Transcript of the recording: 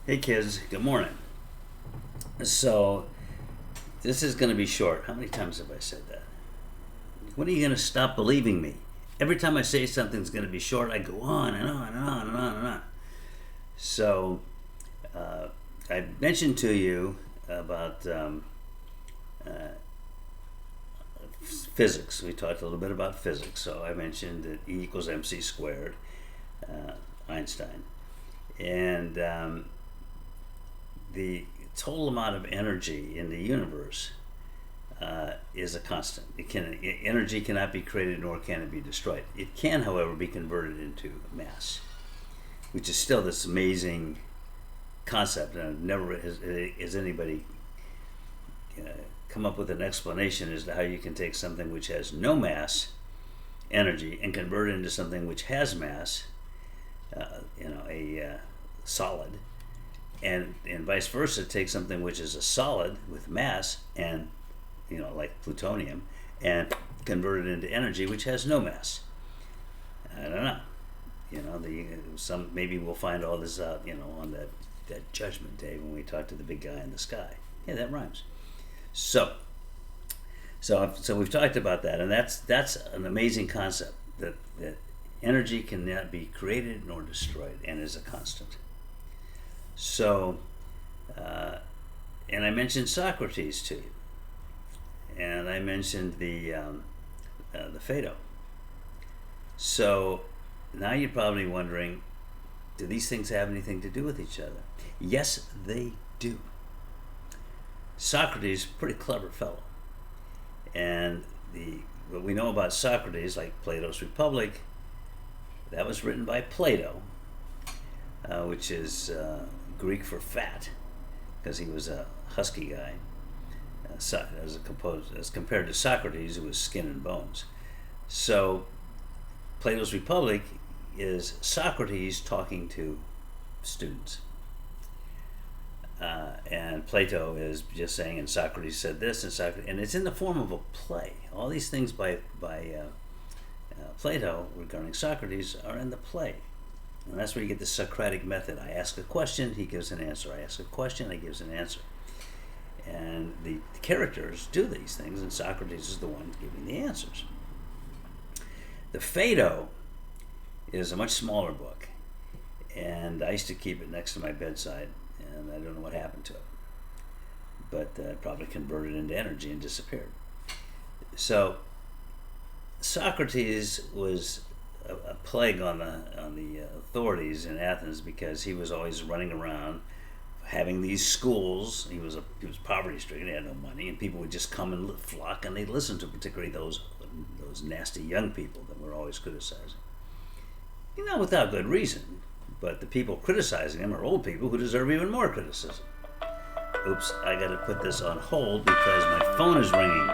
Hey kids, good morning. So, this is going to be short. How many times have I said that? When are you going to stop believing me? Every time I say something's going to be short, I go on and on and on and on and on. So, I mentioned to you about physics. We talked a little bit about physics. So, I mentioned that E equals mc squared, Einstein. And the total amount of energy in the universe is a constant. Energy cannot be created nor can it be destroyed. It can, however, be converted into mass, which is still this amazing concept. And never has anybody come up with an explanation as to how you can take something which has no mass, energy, and convert it into something which has mass, a solid, and vice versa, take something which is a solid with mass and like plutonium, and convert it into energy which has no mass. I don't know. Maybe we'll find all this out, on that judgment day when we talk to the big guy in the sky. Yeah, that rhymes. So we've talked about that, and that's an amazing concept that energy cannot be created nor destroyed and is a constant. So, and I mentioned Socrates to you, and I mentioned the Phaedo. So now you're probably wondering, do these things have anything to do with each other? Yes, they do. Socrates, pretty clever fellow, and what we know about Socrates, like Plato's Republic, that was written by Plato, which is Greek for fat, because he was a husky guy, as compared to Socrates, who was skin and bones. So Plato's Republic is Socrates talking to students. And Plato is just saying, and Socrates said this, and it's in the form of a play. All these things by Plato regarding Socrates are in the play. And that's where you get the Socratic method. I ask a question, he gives an answer. I ask a question, he gives an answer. And the characters do these things, and Socrates is the one giving the answers. The Phaedo is a much smaller book, and I used to keep it next to my bedside, and I don't know what happened to it. But probably converted into energy and disappeared. So Socrates was a plague on the authorities in Athens, because he was always running around having these schools. He was poverty stricken, he had no money, and people would just come and flock and they'd listen to, particularly those nasty young people that were always criticizing. Without good reason, but the people criticizing him are old people who deserve even more criticism. Oops, I gotta put this on hold because my phone is ringing.